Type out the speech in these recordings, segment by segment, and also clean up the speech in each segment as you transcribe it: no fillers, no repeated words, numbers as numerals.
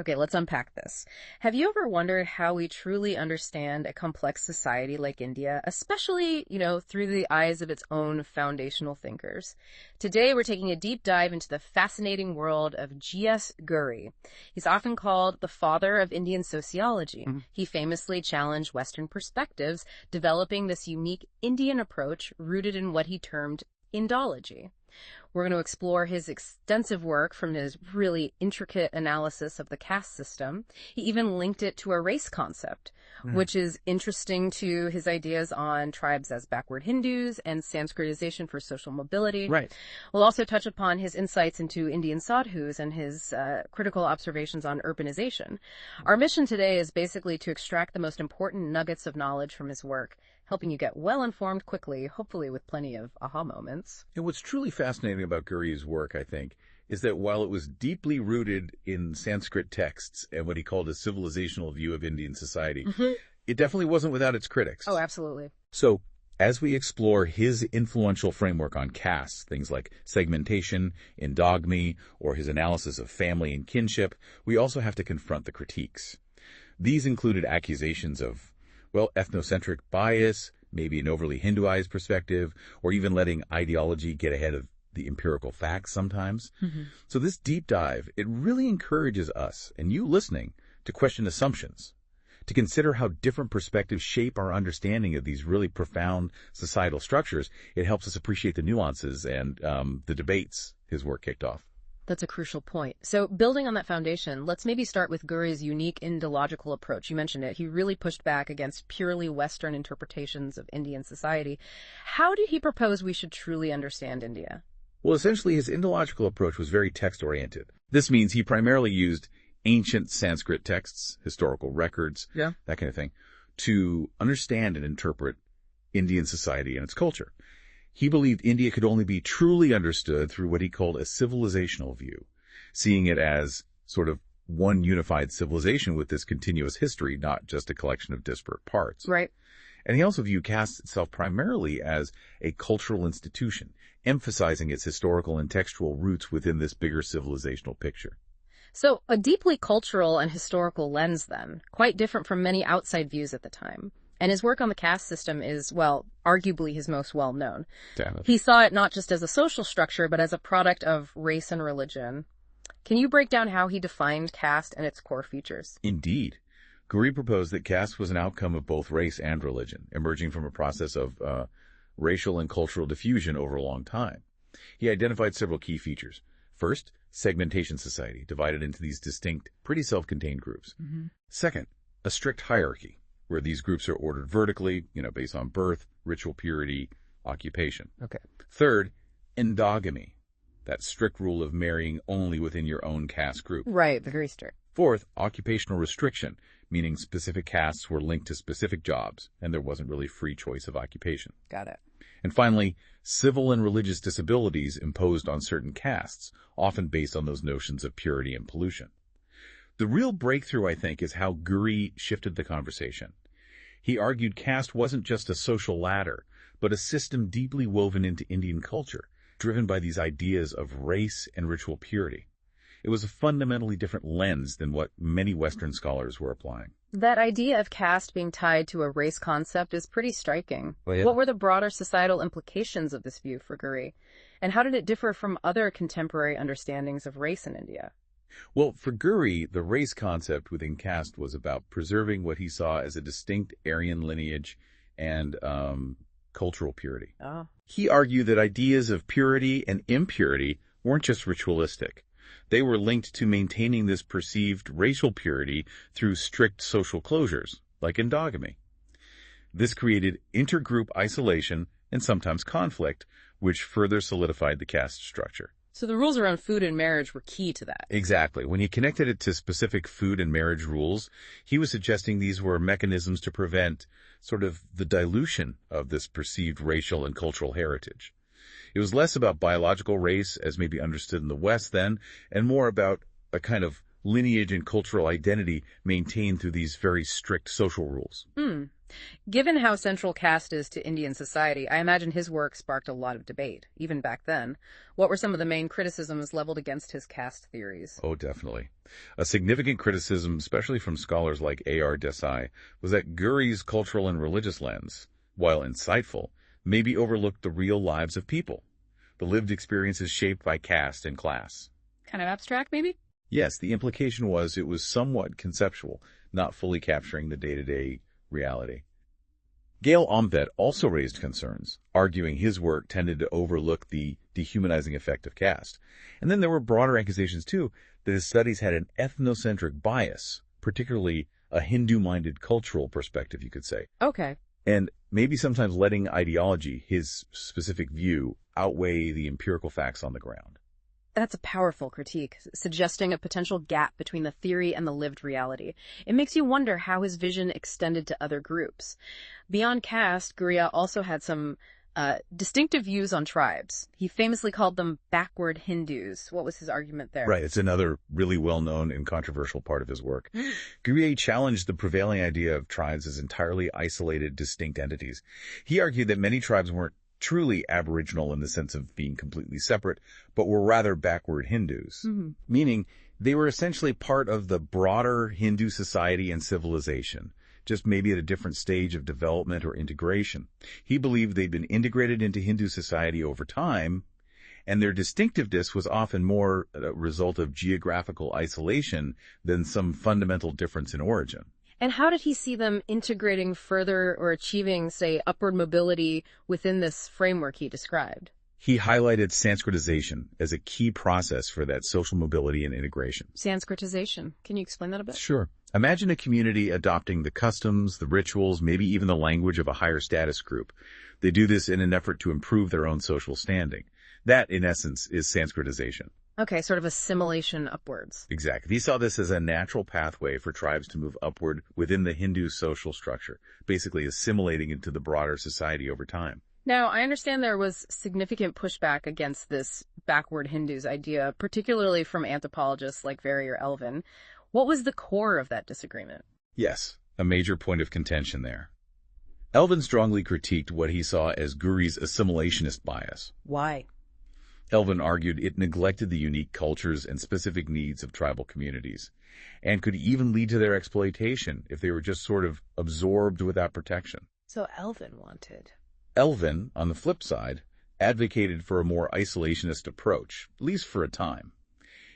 Okay, let's unpack this. Have you ever wondered how we truly understand a complex society like India, especially, through the eyes of its own foundational thinkers? Today, we're taking a deep dive into the fascinating world of G.S Ghurye. He's often called the father of Indian sociology. He famously challenged Western perspectives, developing this unique Indian approach rooted in what he termed Indology. We're going to explore his extensive work from his really intricate analysis of the caste system. He even linked it to a race concept, which is interesting to his ideas on tribes as backward Hindus and Sanskritization for social mobility. Right. We'll also touch upon his insights into Indian Sadhus and his critical observations on urbanization. Our mission today is basically to extract the most important nuggets of knowledge from his work, helping you get well-informed quickly, hopefully with plenty of aha moments. And what's truly fascinating about Ghurye's work, I think, is that while it was deeply rooted in Sanskrit texts and what he called a civilizational view of Indian society, it definitely wasn't without its critics. Oh, absolutely. So, as we explore his influential framework on castes, things like segmentation, endogamy, or his analysis of family and kinship, we also have to confront the critiques. These included accusations of ethnocentric bias, maybe an overly Hinduized perspective, or even letting ideology get ahead of the empirical facts sometimes. So this deep dive, it really encourages us, and you listening, to question assumptions, to consider how different perspectives shape our understanding of these really profound societal structures. It helps us appreciate the nuances and the debates his work kicked off. That's a crucial point. So building on that foundation, let's maybe start with Ghurye's unique Indological approach. You mentioned it. He really pushed back against purely Western interpretations of Indian society. How did he propose we should truly understand India? Well, essentially, his Indological approach was very text-oriented. This means he primarily used ancient Sanskrit texts, historical records, that kind of thing, to understand and interpret Indian society and its culture. He believed India could only be truly understood through what he called a civilizational view, seeing it as sort of one unified civilization with this continuous history, not just a collection of disparate parts. Right. And he also viewed caste itself primarily as a cultural institution, emphasizing its historical and textual roots within this bigger civilizational picture. So a deeply cultural and historical lens, then, quite different from many outside views at the time. And his work on the caste system is, arguably his most well-known. He saw it not just as a social structure, but as a product of race and religion. Can you break down how he defined caste and its core features? Indeed. Ghurye proposed that caste was an outcome of both race and religion, emerging from a process of racial and cultural diffusion over a long time. He identified several key features. First, segmentation society, divided into these distinct, pretty self-contained groups. Second, a strict hierarchy, where these groups are ordered vertically, based on birth, ritual purity, occupation. Okay. Third, endogamy, that strict rule of marrying only within your own caste group. Right, very strict. Fourth, occupational restriction, meaning specific castes were linked to specific jobs, and there wasn't really free choice of occupation. Got it. And finally, civil and religious disabilities imposed on certain castes, often based on those notions of purity and pollution. The real breakthrough, I think, is how Ghurye shifted the conversation. He argued caste wasn't just a social ladder, but a system deeply woven into Indian culture, driven by these ideas of race and ritual purity. It was a fundamentally different lens than what many Western scholars were applying. That idea of caste being tied to a race concept is pretty striking. Well, yeah. What were the broader societal implications of this view for Ghurye? And how did it differ from other contemporary understandings of race in India? Well, for Ghurye, the race concept within caste was about preserving what he saw as a distinct Aryan lineage and cultural purity. Oh. He argued that ideas of purity and impurity weren't just ritualistic. They were linked to maintaining this perceived racial purity through strict social closures, like endogamy. This created intergroup isolation and sometimes conflict, which further solidified the caste structure. So the rules around food and marriage were key to that. Exactly. When he connected it to specific food and marriage rules, he was suggesting these were mechanisms to prevent sort of the dilution of this perceived racial and cultural heritage. It was less about biological race as maybe understood in the West then, and more about a kind of lineage and cultural identity maintained through these very strict social rules. Given how central caste is to Indian society, I imagine his work sparked a lot of debate, even back then. What were some of the main criticisms leveled against his caste theories? Oh, definitely. A significant criticism, especially from scholars like A.R. Desai, was that Ghurye's cultural and religious lens, while insightful, maybe overlooked the real lives of people, the lived experiences shaped by caste and class. Kind of abstract, maybe? Yes, the implication was it was somewhat conceptual, not fully capturing the day-to-day reality. Gail Omvedt also raised concerns, arguing his work tended to overlook the dehumanizing effect of caste. And then there were broader accusations, too, that his studies had an ethnocentric bias, particularly a Hindu-minded cultural perspective, you could say. Okay. And maybe sometimes letting ideology, his specific view, outweigh the empirical facts on the ground. That's a powerful critique, suggesting a potential gap between the theory and the lived reality. It makes you wonder how his vision extended to other groups. Beyond caste, Ghurye also had some distinctive views on tribes. He famously called them backward Hindus. What was his argument there? Right, it's another really well-known and controversial part of his work. Ghurye challenged the prevailing idea of tribes as entirely isolated, distinct entities. He argued that many tribes weren't truly aboriginal in the sense of being completely separate, but were rather backward Hindus, meaning they were essentially part of the broader Hindu society and civilization, just maybe at a different stage of development or integration. He believed they'd been integrated into Hindu society over time, and their distinctiveness was often more a result of geographical isolation than some fundamental difference in origin. And how did he see them integrating further or achieving, say, upward mobility within this framework he described? He highlighted Sanskritization as a key process for that social mobility and integration. Sanskritization. Can you explain that a bit? Sure. Imagine a community adopting the customs, the rituals, maybe even the language of a higher status group. They do this in an effort to improve their own social standing. That, in essence, is Sanskritization. Okay, sort of assimilation upwards. Exactly. He saw this as a natural pathway for tribes to move upward within the Hindu social structure, basically assimilating into the broader society over time. Now, I understand there was significant pushback against this backward Hindus idea, particularly from anthropologists like Ghurye or Elvin. What was the core of that disagreement? Yes, a major point of contention there. Elvin strongly critiqued what he saw as Ghurye's assimilationist bias. Why? Elvin argued it neglected the unique cultures and specific needs of tribal communities, and could even lead to their exploitation if they were just sort of absorbed without protection. So Elvin wanted. Elvin, on the flip side, advocated for a more isolationist approach, at least for a time.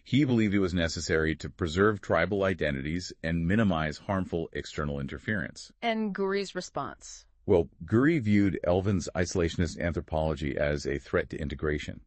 He believed it was necessary to preserve tribal identities and minimize harmful external interference. And Ghurye's response? Well, Ghurye viewed Elvin's isolationist anthropology as a threat to integration.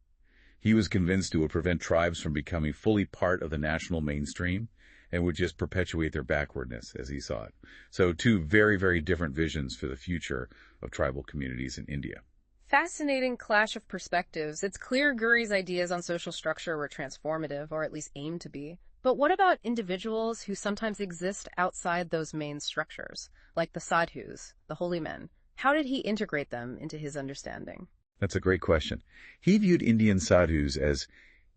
He was convinced it would prevent tribes from becoming fully part of the national mainstream and would just perpetuate their backwardness, as he saw it. So two very, very different visions for the future of tribal communities in India. Fascinating clash of perspectives. It's clear Ghurye's ideas on social structure were transformative, or at least aimed to be. But what about individuals who sometimes exist outside those main structures, like the Sadhus, the holy men? How did he integrate them into his understanding? That's a great question. He viewed Indian sadhus as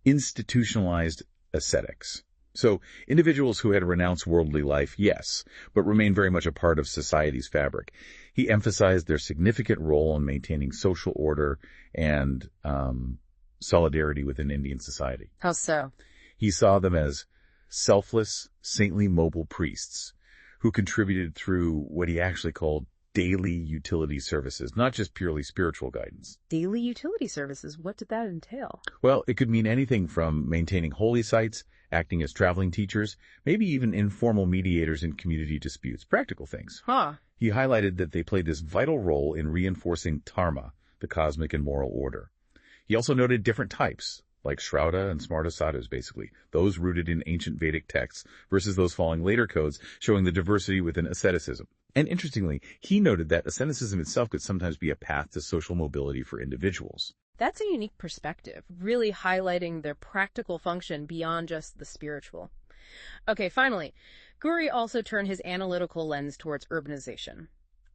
institutionalized ascetics. So individuals who had renounced worldly life, yes, but remained very much a part of society's fabric. He emphasized their significant role in maintaining social order and solidarity within Indian society. How so? He saw them as selfless, saintly mobile priests who contributed through what he actually called daily utility services, not just purely spiritual guidance. Daily utility services, what did that entail? Well, it could mean anything from maintaining holy sites, acting as traveling teachers, maybe even informal mediators in community disputes, practical things. He highlighted that they played this vital role in reinforcing dharma, the cosmic and moral order. He also noted different types, like Shrauda and Smarta sadhus, basically, those rooted in ancient Vedic texts versus those following later codes, showing the diversity within asceticism. And interestingly, he noted that asceticism itself could sometimes be a path to social mobility for individuals. That's a unique perspective, really highlighting their practical function beyond just the spiritual. Okay, finally, Ghurye also turned his analytical lens towards urbanization.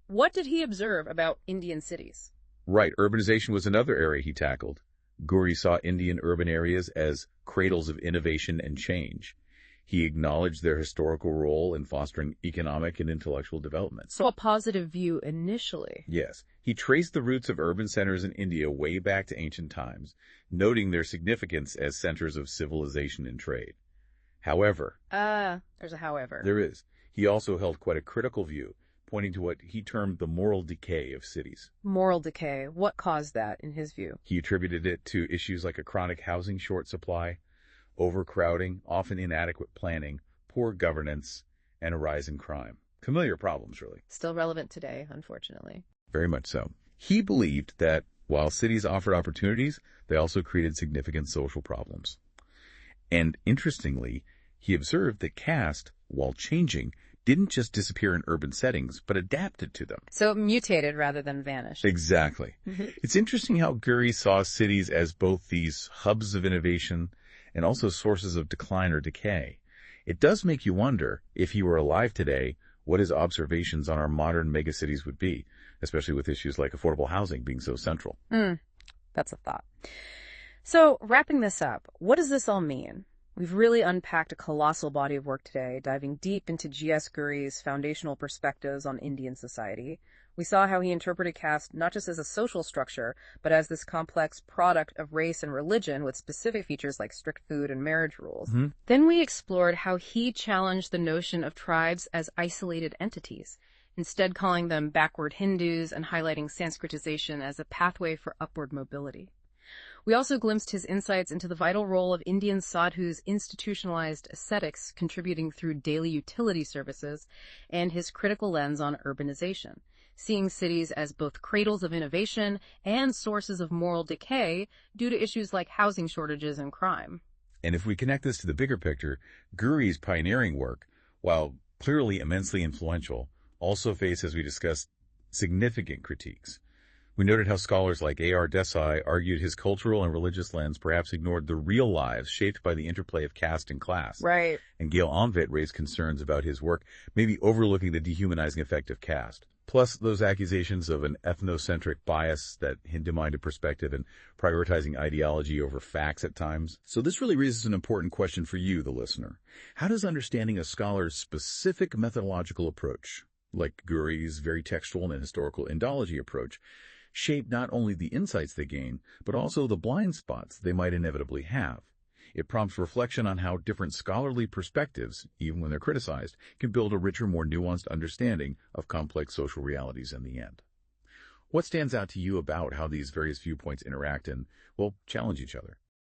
What did he observe about Indian cities? Right, urbanization was another area he tackled. Ghurye saw Indian urban areas as cradles of innovation and change. He acknowledged their historical role in fostering economic and intellectual development. So a positive view initially. Yes, he traced the roots of urban centers in India way back to ancient times, noting their significance as centers of civilization and trade. However, there's a however. there is. He also held quite a critical view, pointing to what he termed the moral decay of cities. Moral decay. What caused that, in his view? He attributed it to issues like a chronic housing short supply, overcrowding, often inadequate planning, poor governance, and a rise in crime. Familiar problems, really. Still relevant today, unfortunately. Very much so. He believed that while cities offered opportunities, they also created significant social problems. And interestingly, he observed that caste, while changing, didn't just disappear in urban settings, but adapted to them. So it mutated rather than vanished. Exactly. It's interesting how Ghurye saw cities as both these hubs of innovation and also sources of decline or decay. It does make you wonder, if he were alive today, what his observations on our modern megacities would be, especially with issues like affordable housing being so central. That's a thought. So, wrapping this up, what does this all mean? We've really unpacked a colossal body of work today, diving deep into G.S. Ghurye's foundational perspectives on Indian society. We saw how he interpreted caste not just as a social structure, but as this complex product of race and religion with specific features like strict food and marriage rules. Then we explored how he challenged the notion of tribes as isolated entities, instead calling them backward Hindus and highlighting Sanskritization as a pathway for upward mobility. We also glimpsed his insights into the vital role of Indian sadhus' institutionalized ascetics contributing through daily utility services, and his critical lens on urbanization, seeing cities as both cradles of innovation and sources of moral decay due to issues like housing shortages and crime. And if we connect this to the bigger picture, Ghurye's pioneering work, while clearly immensely influential, also faced, as we discussed, significant critiques. We noted how scholars like A.R. Desai argued his cultural and religious lens perhaps ignored the real lives shaped by the interplay of caste and class. Right. And Gail Onvet raised concerns about his work maybe overlooking the dehumanizing effect of caste. Plus, those accusations of an ethnocentric bias that Hindu-minded perspective and prioritizing ideology over facts at times. So this really raises an important question for you, the listener. How does understanding a scholar's specific methodological approach, like Ghurye's very textual and historical Indology approach, shape not only the insights they gain, but also the blind spots they might inevitably have? It prompts reflection on how different scholarly perspectives, even when they're criticized, can build a richer, more nuanced understanding of complex social realities in the end. What stands out to you about how these various viewpoints interact and, well, challenge each other?